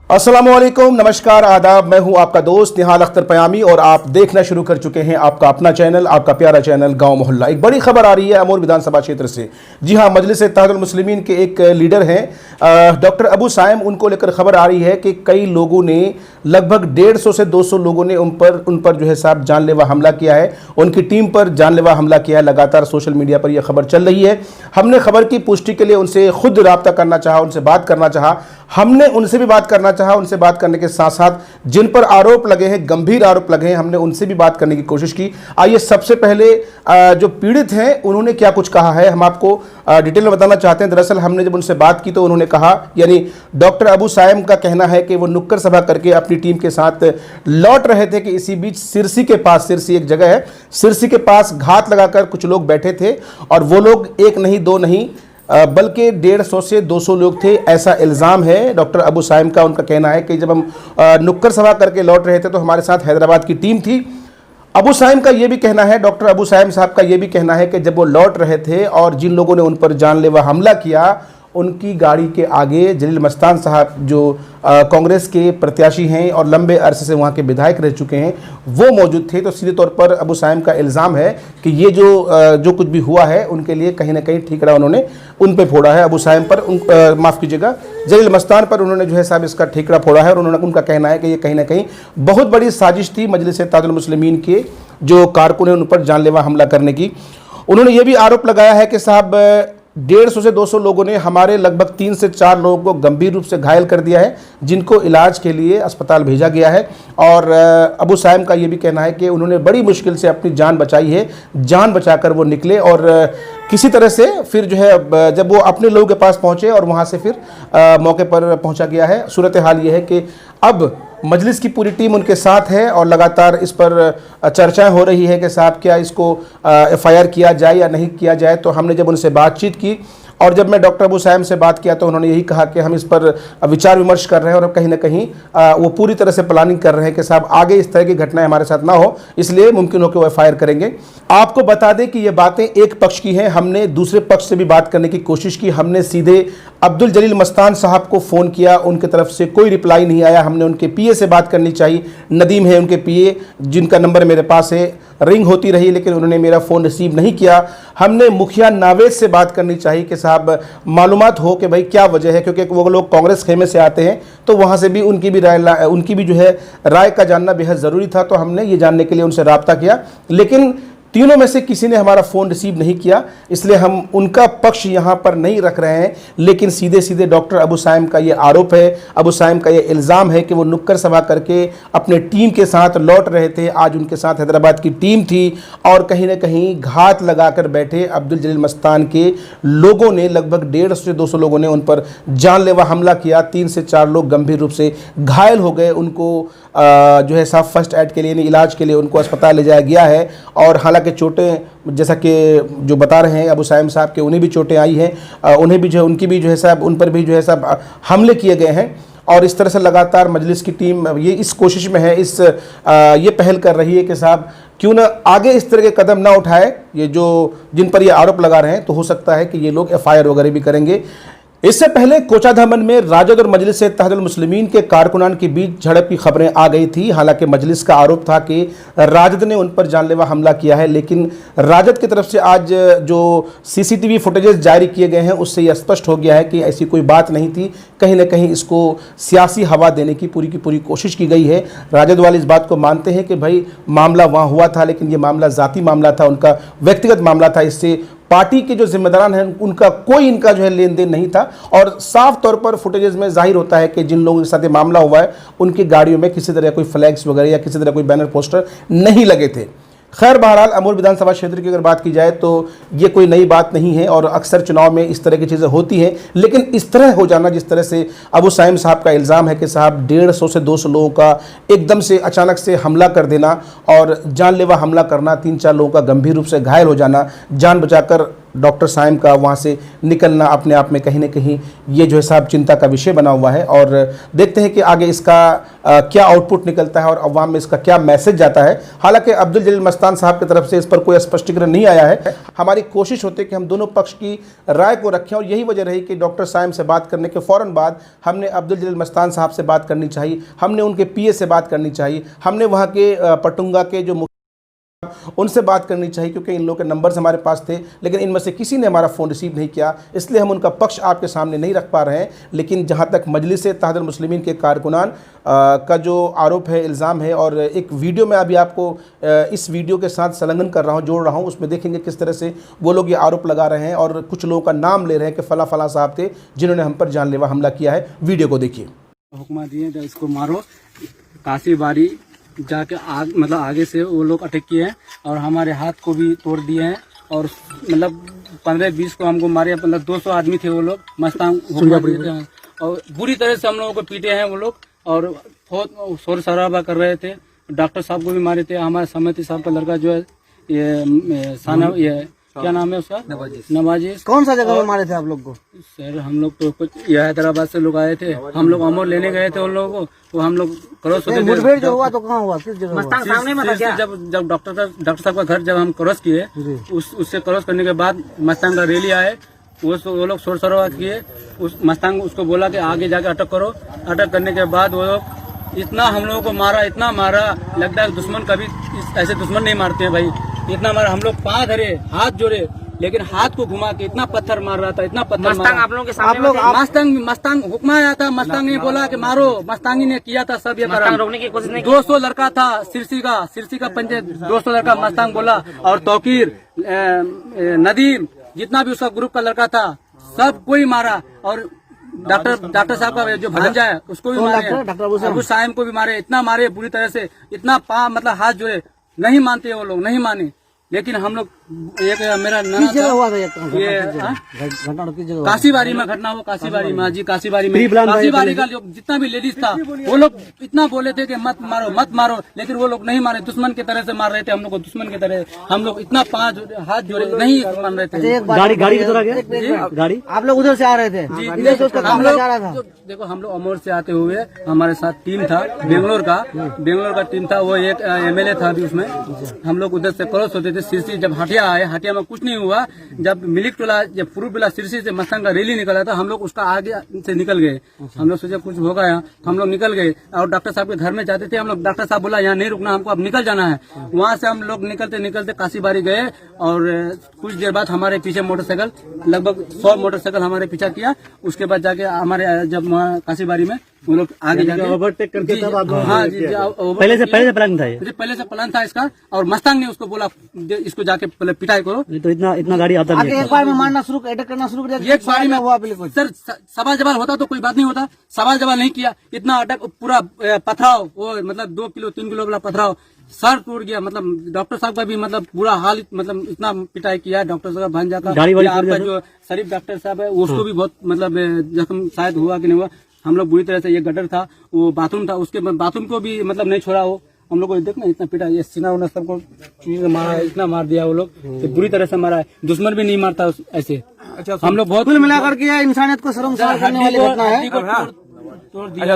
अस्सलामुअलैकुम, नमस्कार, आदाब। मैं हूं आपका दोस्त निहाल अख्तर पयामी और आप देखना शुरू कर चुके हैं आपका अपना चैनल, आपका प्यारा चैनल गांव मोहल्ला। एक बड़ी खबर आ रही है अमूर विधानसभा क्षेत्र से। जी हां, मजलिस इत्तेहादुल मुस्लिमीन के एक लीडर हैं डॉक्टर अबू साइम, उनको लेकर खबर आ रही है कि कई लोगों ने लगभग 150 से 200 लोगों ने उन पर जो है साहब जानलेवा हमला किया है, उनकी टीम पर जानलेवा हमला किया है। लगातार सोशल मीडिया पर यह खबर चल रही है। हमने खबर की पुष्टि के लिए उनसे खुद रब्ता करना चाहा, उनसे बात करना चाहा। हमने उनसे भी बात करना चाहा। उनसे बात करने के साथ साथ जिन पर आरोप लगे हैं, गंभीर आरोप लगे हैं, हमने उनसे भी बात करने की कोशिश की। आइए सबसे पहले जो पीड़ित हैं उन्होंने क्या कुछ कहा है हम आपको डिटेल में बताना चाहते हैं। दरअसल हमने जब उनसे बात की तो उन्होंने कहा, यानी डॉक्टर अबू साइम का कहना है कि वो नुक्कड़ सभा करके अपनी टीम के साथ लौट रहे थे कि इसी बीच सिरसी के पास, सिरसी एक जगह है, सिरसी के पास घात लगाकर कुछ लोग बैठे थे और वो लोग एक नहीं दो नहीं बल्कि 150 से 200 लोग थे, ऐसा इल्ज़ाम है डॉक्टर अबू साइम का। उनका कहना है कि जब हम नुक्कड़ सभा करके लौट रहे थे तो हमारे साथ हैदराबाद की टीम थी। अबू साइम का ये भी कहना है, डॉक्टर अबू साइम साहब का ये भी कहना है कि जब वो लौट रहे थे और जिन लोगों ने उन पर जानलेवा हमला किया, उनकी गाड़ी के आगे जलील मस्तान साहब जो कांग्रेस के प्रत्याशी हैं और लंबे अरसे से वहाँ के विधायक रह चुके हैं, वो मौजूद थे। तो सीधे तौर पर अबू साइम का इल्ज़ाम है कि ये जो कुछ भी हुआ है उनके लिए कहीं ना कहीं ठीकरा उन्होंने उन पे फोड़ा है। अबू साइम पर माफ़ कीजिएगा, जलील मस्तान पर उन्होंने जो है साहब इसका ठीकरा फोड़ा है। और उनका कहना है कि ये कहीं ना कहीं बहुत बड़ी साजिश थी मजलिस इत्तेहादुल मुस्लिमीन के जो कारकुन हैं उन पर जानलेवा हमला करने की। उन्होंने ये भी आरोप लगाया है कि साहब 150 से 200 लोगों ने हमारे लगभग 3 से 4 लोगों को गंभीर रूप से घायल कर दिया है, जिनको इलाज के लिए अस्पताल भेजा गया है। और अबू साइम का ये भी कहना है कि उन्होंने बड़ी मुश्किल से अपनी जान बचाई है, जान बचाकर वो निकले और किसी तरह से फिर जो है जब वो अपने लोगों के पास पहुंचे और वहां से फिर मौके पर पहुंचा गया है। सूरत हाल ये है कि अब मजलिस की पूरी टीम उनके साथ है और लगातार इस पर चर्चाएं हो रही है कि साहब क्या इसको FIR किया जाए या नहीं किया जाए। तो हमने जब उनसे बातचीत की और जब मैं डॉक्टर अबू साइम से बात किया तो उन्होंने यही कहा कि हम इस पर विचार विमर्श कर रहे हैं और कहीं ना कहीं वो पूरी तरह से प्लानिंग कर रहे हैं कि साहब आगे इस तरह की घटनाएं हमारे साथ ना हो, इसलिए मुमकिन हो कि वो FIR करेंगे। आपको बता दें कि ये बातें एक पक्ष की हैं, हमने दूसरे पक्ष से भी बात करने की कोशिश की। हमने सीधे अब्दुल जलील मस्तान साहब को फ़ोन किया, उनकी तरफ से कोई रिप्लाई नहीं आया। हमने उनके PA से बात करनी चाहिए, नदीम है उनके PA, जिनका नंबर मेरे पास है, रिंग होती रही लेकिन उन्होंने मेरा फ़ोन रिसीव नहीं किया। हमने मुखिया नावेद से बात करनी चाहिए कि साहब मालूमात हो कि भाई क्या वजह है, क्योंकि वो लोग कांग्रेस खेमे से आते हैं तो वहाँ से भी उनकी भी जो है राय का जानना बेहद ज़रूरी था। तो हमने ये जानने के लिए उनसे रब्ता किया, लेकिन तीनों में से किसी ने हमारा फ़ोन रिसीव नहीं किया, इसलिए हम उनका पक्ष यहाँ पर नहीं रख रहे हैं। लेकिन सीधे सीधे डॉक्टर अबू साइम का ये आरोप है, अबू साइम का ये इल्ज़ाम है कि वो नुक्कड़ सभा करके अपने टीम के साथ लौट रहे थे। आज उनके साथ हैदराबाद की टीम थी और कहीं ना कहीं घात लगाकर बैठे अब्दुल जलील मस्तान के लोगों ने, लगभग 150 से 200 लोगों ने उन पर जानलेवा हमला किया। 3 से 4 लोग गंभीर रूप से घायल हो गए। उनको जो है साहब फर्स्ट एड के लिए, इलाज के लिए उनको अस्पताल ले जाया गया है। और हालांकि चोटें जैसा कि जो बता रहे हैं अबू साइम साहब के, उन्हें भी चोटें आई हैं, उन्हें भी जो है उनकी भी जो है साहब उन पर भी जो है साहब हमले किए गए हैं। और इस तरह से लगातार मजलिस की टीम ये इस कोशिश में है, ये पहल कर रही है कि साहब क्यों ना आगे इस तरह के कदम ना उठाए, ये जो जिन पर ये आरोप लगा रहे हैं, तो हो सकता है कि ये लोग FIR वगैरह भी करेंगे। इससे पहले कोचाधामन में राजद और मजलिस इत्तेहादुल मुस्लिमीन के कारकुनान के बीच झड़प की खबरें आ गई थी। हालांकि मजलिस का आरोप था कि राजद ने उन पर जानलेवा हमला किया है, लेकिन राजद की तरफ से आज जो CCTV फुटेजेस जारी किए गए हैं उससे यह स्पष्ट हो गया है कि ऐसी कोई बात नहीं थी। कहीं ना कहीं इसको सियासी हवा देने की पूरी कोशिश की गई है। राजद वाले इस बात को मानते हैं कि भाई मामला वहाँ हुआ था, लेकिन ये मामला ज़ाती मामला था, उनका व्यक्तिगत मामला था। इससे पार्टी के जो जिम्मेदारान हैं उनका कोई इनका जो है लेन देन नहीं था। और साफ तौर पर फुटेजेस में जाहिर होता है कि जिन लोगों के साथ ये मामला हुआ है उनकी गाड़ियों में किसी तरह कोई फ्लैग्स वगैरह या किसी तरह कोई बैनर पोस्टर नहीं लगे थे। खैर, बहरहाल अमूर विधानसभा क्षेत्र की अगर बात की जाए तो ये कोई नई बात नहीं है और अक्सर चुनाव में इस तरह की चीज़ें होती हैं। लेकिन इस तरह हो जाना, जिस तरह से अबू साइम साहब का इल्ज़ाम है कि साहब 150 से 200 लोगों का एकदम से अचानक से हमला कर देना और जानलेवा हमला करना, 3-4 लोगों का गंभीर रूप से घायल हो जाना, जान बचाकर डॉक्टर साइम का वहाँ से निकलना अपने आप में कहीं ना कहीं ये जो है साहब चिंता का विषय बना हुआ है। और देखते हैं कि आगे इसका क्या आउटपुट निकलता है और अवाम में इसका क्या मैसेज जाता है। हालांकि अब्दुल जलील मस्तान साहब की तरफ से इस पर कोई स्पष्टीकरण नहीं आया है। हमारी कोशिश होती है कि हम दोनों पक्ष की राय को रखें और यही वजह रही कि डॉक्टर साइम से बात करने के फ़ौरन बाद हमने अब्दुल जलील मस्तान साहब से बात करनी चाहिए, हमने उनके पीए से बात करनी चाहिए, हमने वहाँ के पटुंगा के जो उनसे बात करनी चाहिए, क्योंकि इन लोगों के नंबर्स हमारे पास थे, लेकिन इनमें से किसी ने हमारा फ़ोन रिसीव नहीं किया, इसलिए हम उनका पक्ष आपके सामने नहीं रख पा रहे हैं। लेकिन जहां तक मजलिस इत्तेहादुल मुस्लिमीन के कारकुनान का जो आरोप है, इल्ज़ाम है, और एक वीडियो में अभी आपको इस वीडियो के साथ संलग्न कर रहा हूं, जोड़ रहा हूं, उसमें देखेंगे किस तरह से वो लोग ये आरोप लगा रहे हैं और कुछ लोगों का नाम ले रहे हैं कि फ़ला फ़ला साहब थे जिन्होंने हम पर जानलेवा हमला किया है। वीडियो को देखिए। हुक्मा दिए तो इसको मारो, काशी बारी जाके मतलब आगे से वो लोग अटैक किए हैं और हमारे हाथ को भी तोड़ दिए हैं और मतलब 15-20 को हमको मारे, मतलब 200 आदमी थे वो लोग, मस्तांग और बुरी तरह से हम लोगों को पीटे हैं वो लोग और बहुत शोर शराबा कर रहे थे। डॉक्टर साहब को भी मारे थे। हमारे समिति साहब का लड़का जो है ये साना, ये क्या नाम है उसका, नवाजिश। कौन सा जगह में मारे थे आप लोग को? सर हम लोग तो कुछ हैदराबाद से लोग आए थे, हम लोग अमर लेने गए थे उन लोगों को, तो हम लोग क्रॉस होते थे। मुठभेड़ जो हुआ तो कहाँ हुआ, किस जगह हुआ? जब डॉक्टर साहब का घर जब हम क्रॉस किए, उससे क्रॉस करने के बाद मस्तांग का रैली आए, वो लोग शोर शराबा किए। उस मस्तांग उसको बोला कि आगे जाके अटक करो। अटक करने के बाद वो लोग इतना हम लोगों को मारा, इतना मारा, लगता है दुश्मन कभी ऐसे दुश्मन नहीं मारते हैं भाई। इतना मारा, हम लोग पाँव धरे, हाथ जोड़े, लेकिन हाथ को घुमा के इतना पत्थर मार रहा था, इतना पत्थर मारा। आप लोग के सामने मस्तांग हुक्मा आया था, मस्तांग ने बोला कि मारो, मस्तांगी ने किया था सब ये काम, रोकने की कोशिश नहीं। 200 लड़का था सिरसी का पंचायत, 200 लड़का मस्तांग बोला और तौकीर, नदीम, जितना भी उसका ग्रुप का लड़का था सब कोई मारा। और डॉक्टर साहब का जो भांजा है उसको भी मारे, अबू साइम को भी मारे, इतना मारे बुरी तरह से, इतना मतलब हाथ जोड़े, नहीं मानते वो लोग, नहीं माने। लेकिन हम लोग एक मेरा नाना था, ये काशीबारी में घटना हुआ, काशीबारी में जी, काशीबारी का जो जितना भी लेडीज था वो लोग इतना बोले थे कि मत मारो मत मारो, लेकिन वो लोग नहीं मारे, दुश्मन की तरह से मार रहे थे हम लोग को, दुश्मन की तरह। हम लोग इतना हाथ जोड़े नहीं मान रहे थे। गाड़ी की तरह गया गाड़ी, आप लोग उधर से आ रहे थे? इधर से उसका काफिला जा रहा था। देखो हम लोग अमोर से आते हुए, हमारे साथ टीम था बेंगलोर का टीम था, वो एक एमएलए था अभी उसमें। हम लोग उधर से क्रॉस होते थे सिरसी, जब हटिया आए, हटिया में कुछ नहीं हुआ। जब मिलिक टोला, जब पुरुबिला सिरसी से मस्तांग का रैली निकला था, हम लोग उसका आगे से निकल गए। हम लोग सोचे कुछ होगा यहाँ, हम लोग निकल गए और डॉक्टर साहब के घर में जाते थे हम लोग। डॉक्टर साहब बोला यहाँ नहीं रुकना, हमको अब निकल जाना है। वहाँ से हम लोग निकलते निकलते काशीबारी गए और कुछ देर बाद हमारे पीछे मोटरसाइकिल, लगभग 100 मोटरसाइकिल हमारे पीछा किया। उसके बाद जाके हमारे जब काशीबारी में वो लोग आगे जाके ओवरटेक करके तब आप, हाँ जी, पहले से प्लान था ये, पहले से प्लान था इसका। और मस्तांग ने उसको बोला इसको जाके पहले पिटाई करो, तो इतना गाड़ी आता है। एक बार में मारना शुरू, अटैक करना शुरू कर दिया। एक बार में हुआ बिल्कुल सर, सवाल जवाब होता तो कोई बात नहीं होता, सवाल जवाब नहीं किया। इतना अटैक, पूरा पथराव, वो मतलब 2 किलो 3 किलो वाला पथराव, सर टूट गया। मतलब डॉक्टर साहब का भी मतलब पूरा हाल, मतलब इतना पिटाई किया है डॉक्टर साहब भांजा का। आपका जो शरीफ डॉक्टर साहब है उसको भी बहुत मतलब जख्म शायद हुआ कि नहीं हुआ। हम लोग बुरी तरह से, ये गटर था, वो बाथरूम था, उसके बाथरूम को भी मतलब नहीं छोड़ा वो। हम लोग को देखना इतना पिटा, ये सीना उना सबको मारा है, इतना मार दिया वो लोग, तो बुरी तरह से मारा है। दुश्मन भी नहीं मारता ऐसे। अच्छा, हम लोग बहुत कुल मिलाकर के इंसानियत को शर्मसार करने वाली घटना है। तोड़ दिया।